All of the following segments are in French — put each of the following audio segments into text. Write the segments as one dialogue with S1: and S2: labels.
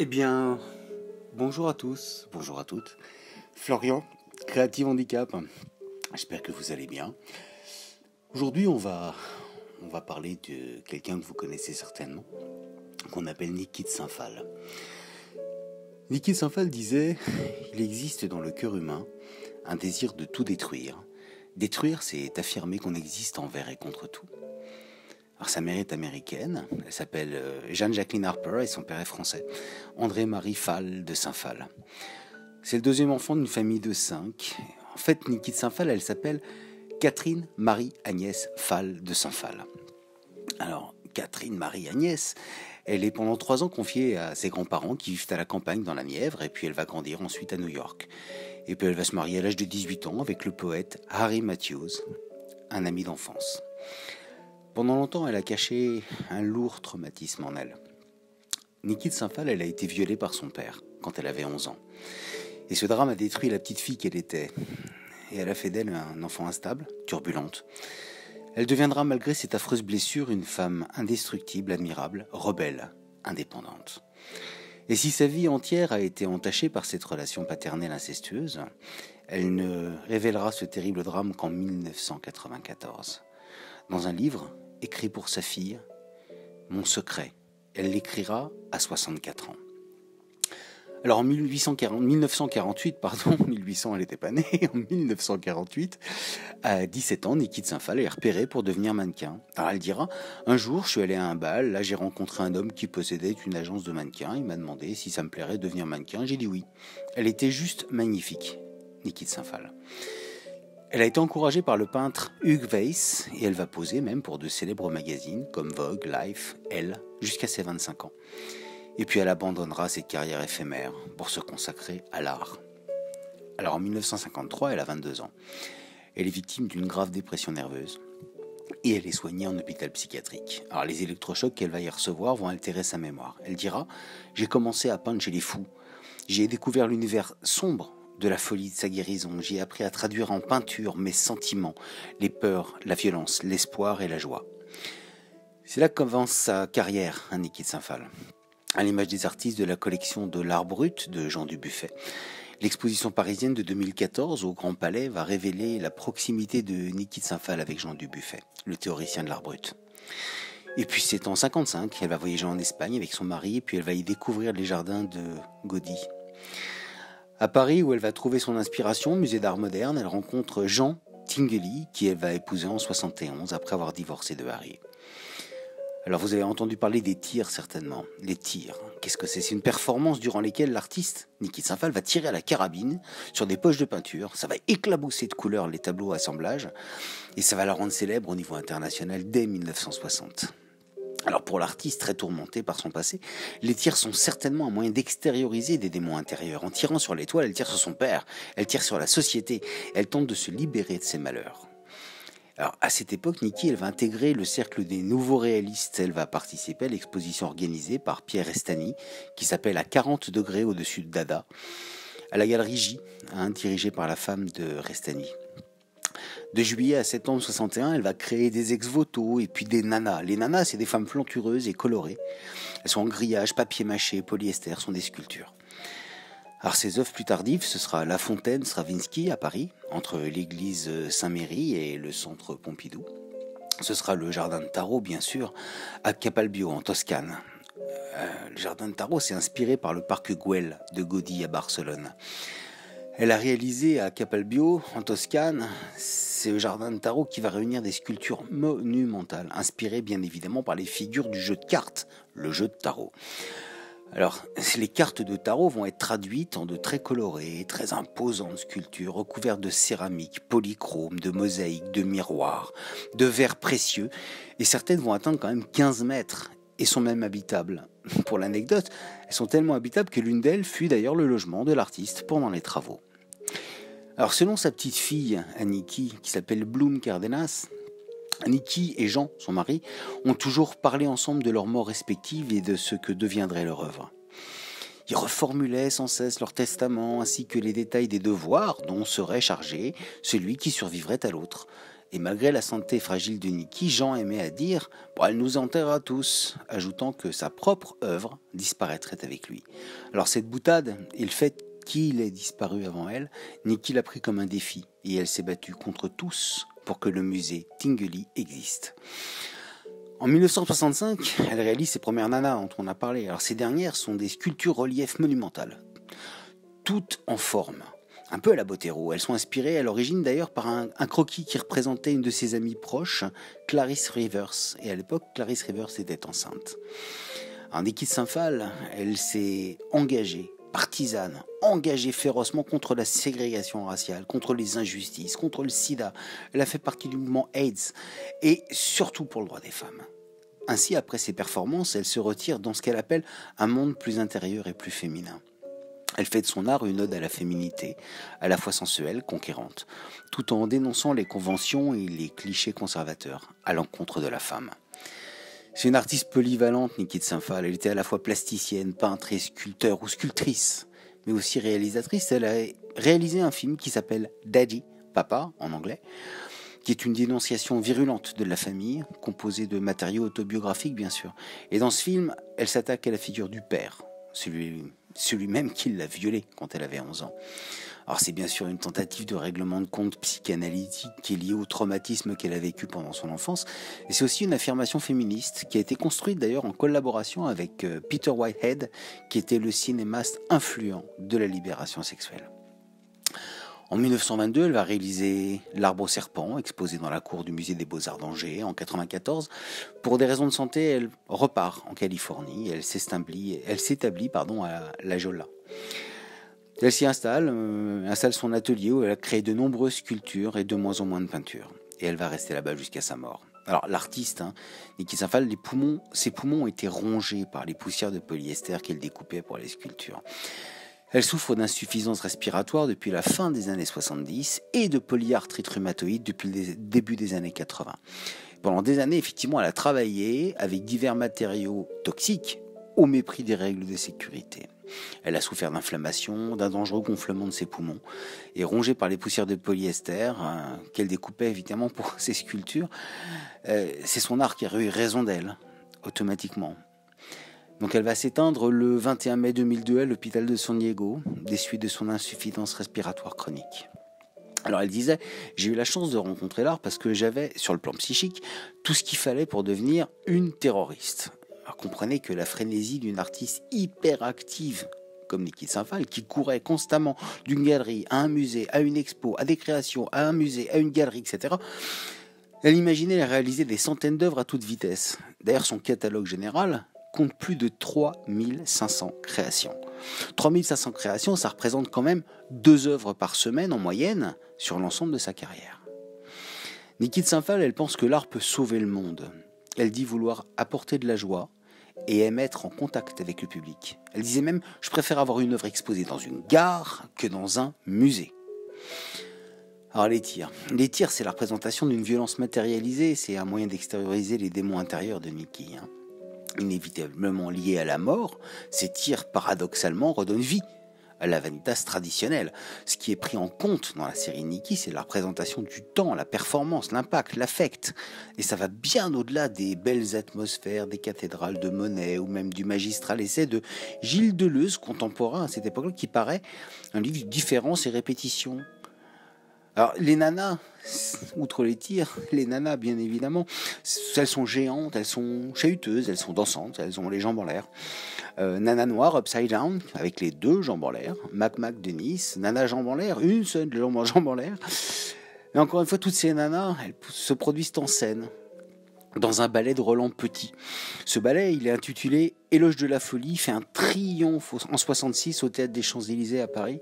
S1: Eh bien, bonjour à tous, bonjour à toutes. Florian, Creative Handicap. J'espère que vous allez bien. Aujourd'hui, on va parler de quelqu'un que vous connaissez certainement, qu'on appelle Niki de Saint-Phal. Niki de Saint-Phal disait « Il existe dans le cœur humain un désir de tout détruire. Détruire, c'est affirmer qu'on existe envers et contre tout. » Alors sa mère est américaine, elle s'appelle Jeanne-Jacqueline Harper et son père est français, André-Marie Phal de Saint-Phal. C'est le deuxième enfant d'une famille de 5. En fait, Niki de Saint-Phal, elle s'appelle Catherine Marie-Agnès Phal de Saint-Phal. Alors, Catherine Marie-Agnès, elle est pendant 3 ans confiée à ses grands-parents qui vivent à la campagne dans la Nièvre, et puis elle va grandir ensuite à New York. Et puis elle va se marier à l'âge de 18 ans avec le poète Harry Matthews, un ami d'enfance. Pendant longtemps, elle a caché un lourd traumatisme en elle. Niki de Saint-Phal, elle a été violée par son père quand elle avait 11 ans. Et ce drame a détruit la petite fille qu'elle était. Et elle a fait d'elle un enfant instable, turbulente. Elle deviendra, malgré cette affreuse blessure, une femme indestructible, admirable, rebelle, indépendante. Et si sa vie entière a été entachée par cette relation paternelle incestueuse, elle ne révélera ce terrible drame qu'en 1994. Dans un livre écrit pour sa fille, Mon secret. Elle l'écrira à 64 ans. Alors en 1948, 1800 elle n'était pas née, en 1948, à 17 ans, Niki de Saint-Phal est repérée pour devenir mannequin. Alors elle dira, un jour je suis allée à un bal, là j'ai rencontré un homme qui possédait une agence de mannequins, il m'a demandé si ça me plairait de devenir mannequin, j'ai dit oui. Elle était juste magnifique, Niki de Saint-Phal. Elle a été encouragée par le peintre Hugues Weiss et elle va poser même pour de célèbres magazines comme Vogue, Life, Elle, jusqu'à ses 25 ans. Et puis elle abandonnera cette carrière éphémère pour se consacrer à l'art. Alors en 1953, elle a 22 ans. Elle est victime d'une grave dépression nerveuse et elle est soignée en hôpital psychiatrique. Alors les électrochocs qu'elle va y recevoir vont altérer sa mémoire. Elle dira « J'ai commencé à peindre chez les fous. J'ai découvert l'univers sombre de la folie de sa guérison. J'ai appris à traduire en peinture mes sentiments, les peurs, la violence, l'espoir et la joie. » C'est là que commence sa carrière, Niki de Saint-Phal. À l'image des artistes de la collection de l'art brut de Jean Dubuffet. L'exposition parisienne de 2014 au Grand Palais va révéler la proximité de Niki de Saint-Phal avec Jean Dubuffet, le théoricien de l'art brut. Et puis c'est en 1955, elle va voyager en Espagne avec son mari, et puis elle va y découvrir les jardins de Gaudí. À Paris, où elle va trouver son inspiration, musée d'art moderne, elle rencontre Jean Tinguely, qui elle va épouser en 1971, après avoir divorcé de Harry. Alors vous avez entendu parler des tirs certainement. Les tirs, qu'est-ce que c'est ? C'est une performance durant laquelle l'artiste, Niki de Saint-Phal, va tirer à la carabine sur des poches de peinture. Ça va éclabousser de couleurs les tableaux assemblage et ça va la rendre célèbre au niveau international dès 1960. Alors pour l'artiste très tourmenté par son passé, les tirs sont certainement un moyen d'extérioriser des démons intérieurs. En tirant sur l'étoile, elle tire sur son père, elle tire sur la société, elle tente de se libérer de ses malheurs. Alors, à cette époque, Niki, elle va intégrer le cercle des nouveaux réalistes. Elle va participer à l'exposition organisée par Pierre Restany, qui s'appelle À 40 degrés au-dessus de Dada, à la galerie J, dirigée par la femme de Restany. De juillet à septembre 61, elle va créer des ex-voto et puis des nanas. Les nanas, c'est des femmes plantureuses et colorées. Elles sont en grillage, papier mâché, polyester, sont des sculptures. Alors ses œuvres plus tardives, ce sera La Fontaine Stravinsky à Paris, entre l'église Saint-Méry et le centre Pompidou. Ce sera le jardin de Tarot, bien sûr, à Capalbio, en Toscane. Le jardin de Tarot, c'est inspiré par le parc Güell de Gaudí à Barcelone. Elle a réalisé à Capalbio, en Toscane, c'est le jardin de Tarot qui va réunir des sculptures monumentales, inspirées bien évidemment par les figures du jeu de cartes, le jeu de Tarot. Alors, les cartes de tarot vont être traduites en de très colorées, très imposantes sculptures recouvertes de céramique, polychrome, de mosaïques, de miroirs, de verres précieux, et certaines vont atteindre quand même 15 mètres et sont même habitables. Pour l'anecdote, elles sont tellement habitables que l'une d'elles fut d'ailleurs le logement de l'artiste pendant les travaux. Alors, selon sa petite fille, Niki, qui s'appelle Bloom Cardenas, Niki et Jean, son mari, ont toujours parlé ensemble de leurs morts respectives et de ce que deviendrait leur œuvre. Ils reformulaient sans cesse leur testament ainsi que les détails des devoirs dont serait chargé celui qui survivrait à l'autre. Et malgré la santé fragile de Nikki, Jean aimait à dire « elle nous enterrera tous », ajoutant que sa propre œuvre disparaîtrait avec lui. Alors cette boutade et le fait qu'il ait disparu avant elle, Nikki l'a pris comme un défi et elle s'est battue contre tous pour que le musée Tinguely existe. En 1965, elle réalise ses premières nanas dont on a parlé. Alors ces dernières sont des sculptures reliefs monumentales, toutes en forme, un peu à la Botero. Elles sont inspirées à l'origine d'ailleurs par un croquis qui représentait une de ses amies proches, Clarice Rivers. Et à l'époque, Clarice Rivers était enceinte. En Nikki Saint-Phal, elle s'est engagée, partisane, engagée férocement contre la ségrégation raciale, contre les injustices, contre le sida. Elle a fait partie du mouvement AIDS et surtout pour le droit des femmes. Ainsi, après ses performances, elle se retire dans ce qu'elle appelle un monde plus intérieur et plus féminin. Elle fait de son art une ode à la féminité, à la fois sensuelle, conquérante, tout en dénonçant les conventions et les clichés conservateurs à l'encontre de la femme. C'est une artiste polyvalente, Nikki Saint-Phal. Elle était à la fois plasticienne, peintre et sculpteur ou sculptrice, mais aussi réalisatrice. Elle a réalisé un film qui s'appelle Daddy, Papa en anglais, qui est une dénonciation virulente de la famille, composée de matériaux autobiographiques bien sûr. Et dans ce film, elle s'attaque à la figure du père, celui même qui l'a violée quand elle avait 11 ans. Alors c'est bien sûr une tentative de règlement de compte psychanalytique qui est liée au traumatisme qu'elle a vécu pendant son enfance, et c'est aussi une affirmation féministe qui a été construite d'ailleurs en collaboration avec Peter Whitehead, qui était le cinéaste influent de la libération sexuelle. En 1922, elle va réaliser L'Arbre au serpent, exposé dans la cour du musée des Beaux-Arts d'Angers. En 1994, pour des raisons de santé, elle repart en Californie. Elle s'établit à La Jolla. Elle s'y installe son atelier où elle a créé de nombreuses sculptures et de moins en moins de peintures. Et elle va rester là-bas jusqu'à sa mort. Alors l'artiste, Nikki Saint-Phal, ses poumons ont été rongés par les poussières de polyester qu'elle découpait pour les sculptures. Elle souffre d'insuffisance respiratoire depuis la fin des années 70 et de polyarthrite rhumatoïde depuis le début des années 80. Pendant des années, effectivement, elle a travaillé avec divers matériaux toxiques au mépris des règles de sécurité. Elle a souffert d'inflammation, d'un dangereux gonflement de ses poumons et rongée par les poussières de polyester qu'elle découpait évidemment pour ses sculptures. C'est son art qui a eu raison d'elle, automatiquement. Donc elle va s'éteindre le 21 mai 2002 à l'hôpital de San Diego, des suites de son insuffisance respiratoire chronique. Alors elle disait, j'ai eu la chance de rencontrer l'art parce que j'avais, sur le plan psychique, tout ce qu'il fallait pour devenir une terroriste. Alors comprenez que la frénésie d'une artiste hyperactive comme Nikki Saint-Phal, qui courait constamment d'une galerie à un musée, à une expo, à des créations, à un musée, à une galerie, etc., elle imaginait réaliser des centaines d'œuvres à toute vitesse. D'ailleurs, son catalogue général compte plus de 3500 créations. 3500 créations, ça représente quand même 2 œuvres par semaine en moyenne sur l'ensemble de sa carrière. Nikki Saint-Phal, elle pense que l'art peut sauver le monde. Elle dit vouloir apporter de la joie et aime être en contact avec le public. Elle disait même « Je préfère avoir une œuvre exposée dans une gare que dans un musée ». Alors les tirs. Les tirs, c'est la représentation d'une violence matérialisée, c'est un moyen d'extérioriser les démons intérieurs de Nikki. Inévitablement liés à la mort, ces tirs paradoxalement redonnent vie à la vanitas traditionnelle. Ce qui est pris en compte dans la série Nikki, c'est la représentation du temps, la performance, l'impact, l'affect. Et ça va bien au-delà des belles atmosphères des cathédrales de Monet ou même du magistral essai de Gilles Deleuze, contemporain à cette époque-là, qui paraît un livre de différence et répétition. Alors, les nanas, outre les tirs, les nanas, bien évidemment, elles sont géantes, elles sont chahuteuses, elles sont dansantes, elles ont les jambes en l'air. Nana noire, upside down, avec les 2 jambes en l'air. Mac de Nice, nana jambes en l'air, une seule jambe en l'air. Et encore une fois, toutes ces nanas, elles se produisent en scène, dans un ballet de Roland Petit. Ce ballet, il est intitulé Éloge de la folie, fait un triomphe en 66 au Théâtre des Champs-Élysées à Paris.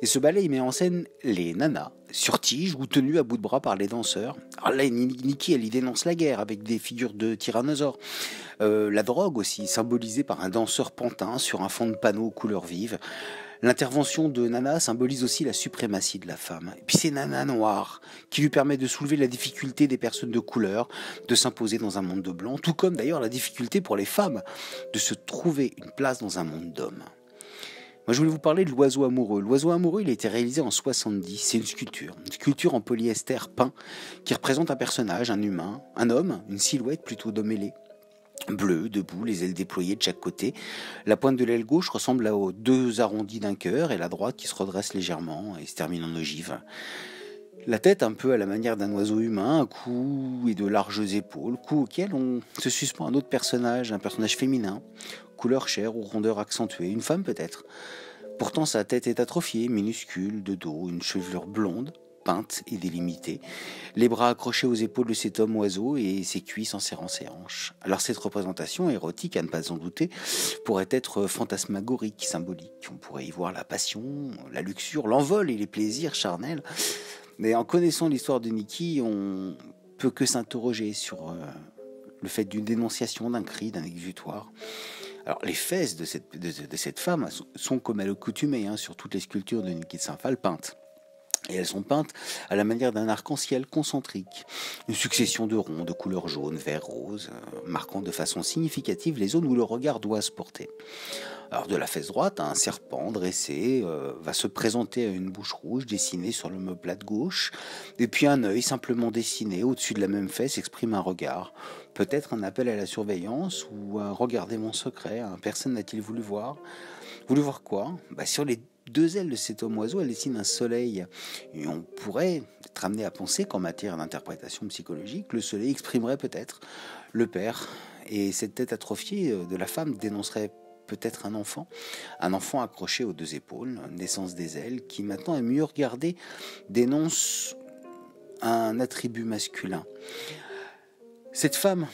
S1: Et ce ballet, il met en scène les nanas, sur tige ou tenues à bout de bras par les danseurs. Alors là, Nikki, elle y dénonce la guerre avec des figures de tyrannosaures. La drogue aussi, symbolisée par un danseur pantin sur un fond de panneaux aux couleurs vives. L'intervention de Nana symbolise aussi la suprématie de la femme. Et puis c'est Nana noire qui lui permet de soulever la difficulté des personnes de couleur de s'imposer dans un monde de blancs, tout comme d'ailleurs la difficulté pour les femmes de se trouver une place dans un monde d'hommes. Moi, je voulais vous parler de l'oiseau amoureux. L'oiseau amoureux, il a été réalisé en 70. C'est une sculpture en polyester peint qui représente un personnage, un humain, un homme, une silhouette plutôt d'homme ailé. Bleu, debout, les ailes déployées de chaque côté. La pointe de l'aile gauche ressemble aux deux arrondis d'un cœur et la droite qui se redresse légèrement et se termine en ogive. La tête un peu à la manière d'un oiseau humain, un cou et de larges épaules, cou auquel on se suspend un autre personnage, un personnage féminin, couleur chair ou rondeur accentuée, une femme peut-être. Pourtant sa tête est atrophiée, minuscule, de dos, une chevelure blonde, peinte et délimitée, les bras accrochés aux épaules de cet homme oiseau et ses cuisses en serrant ses hanches. Alors cette représentation érotique, à ne pas en douter, pourrait être fantasmagorique, symbolique. On pourrait y voir la passion, la luxure, l'envol et les plaisirs charnels. Mais en connaissant l'histoire de Nikki, on peut que s'interroger sur le fait d'une dénonciation, d'un cri, d'un exutoire. Alors les fesses de cette femme sont comme elle est coutumée sur toutes les sculptures de Nikki de Saint-Phal peintes. Et elles sont peintes à la manière d'un arc-en-ciel concentrique, une succession de ronds de couleur jaune, vert, rose, marquant de façon significative les zones où le regard doit se porter. Alors de la fesse droite, un serpent dressé va se présenter à une bouche rouge dessinée sur l'omoplate gauche, et puis un œil simplement dessiné au-dessus de la même fesse exprime un regard, peut-être un appel à la surveillance ou un regardez mon secret, personne n'a-t-il voulu voir. Voulu voir quoi ? Sur les deux ailes de cet homme oiseau, elle dessine un soleil. Et on pourrait être amené à penser qu'en matière d'interprétation psychologique, le soleil exprimerait peut-être le père. Et cette tête atrophiée de la femme dénoncerait peut-être un enfant accroché aux deux épaules, naissance des ailes, qui maintenant est mieux regardé, dénonce un attribut masculin. Cette femme,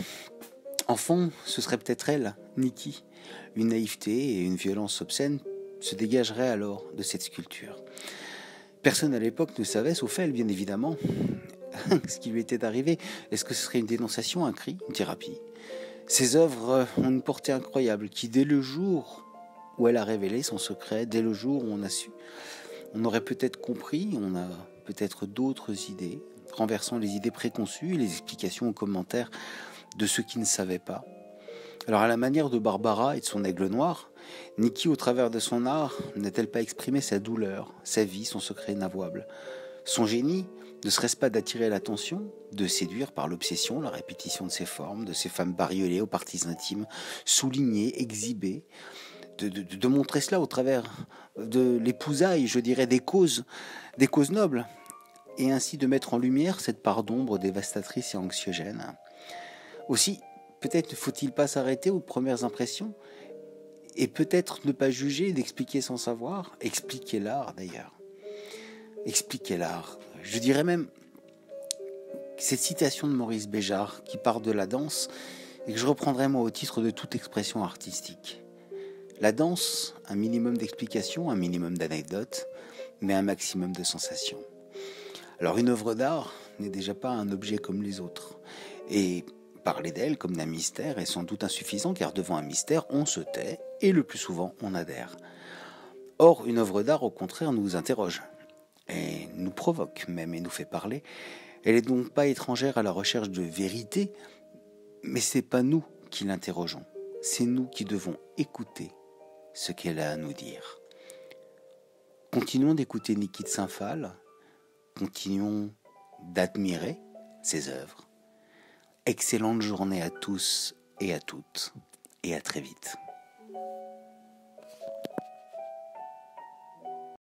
S1: enfant, ce serait peut-être elle, Nikki. Une naïveté et une violence obscène se dégageraient alors de cette sculpture. Personne à l'époque ne savait, sauf elle, bien évidemment, ce qui lui était arrivé. Est-ce que ce serait une dénonciation, un cri, une thérapie ? Ces œuvres ont une portée incroyable qui, dès le jour où elle a révélé son secret, dès le jour où on a su, on aurait peut-être compris, on a peut-être d'autres idées, renversant les idées préconçues et les explications aux commentaires de ceux qui ne savaient pas. Alors à la manière de Barbara et de son aigle noir, Nikki, au travers de son art, n'a-t-elle pas exprimé sa douleur, sa vie, son secret inavouable ? Son génie ne serait-ce pas d'attirer l'attention, de séduire par l'obsession, la répétition de ses formes, de ces femmes bariolées aux parties intimes, soulignées, exhibées, de montrer cela au travers de l'épousaille, je dirais, des causes nobles, et ainsi de mettre en lumière cette part d'ombre dévastatrice et anxiogène. Aussi, peut-être ne faut-il pas s'arrêter aux premières impressions, et peut-être ne pas juger, d'expliquer sans savoir, expliquer l'art d'ailleurs. Expliquer l'art. Je dirais même cette citation de Maurice Béjart qui part de la danse et que je reprendrai moi au titre de toute expression artistique. La danse, un minimum d'explications, un minimum d'anecdotes, mais un maximum de sensations. Alors une œuvre d'art n'est déjà pas un objet comme les autres. Et parler d'elle comme d'un mystère est sans doute insuffisant car devant un mystère, on se tait et le plus souvent, on adhère. Or, une œuvre d'art, au contraire, nous interroge et nous provoque même et nous fait parler. Elle n'est donc pas étrangère à la recherche de vérité, mais c'est pas nous qui l'interrogeons, c'est nous qui devons écouter ce qu'elle a à nous dire. Continuons d'écouter Nikki de Saint-Phal, continuons d'admirer ses œuvres. Excellente journée à tous et à toutes, et à très vite.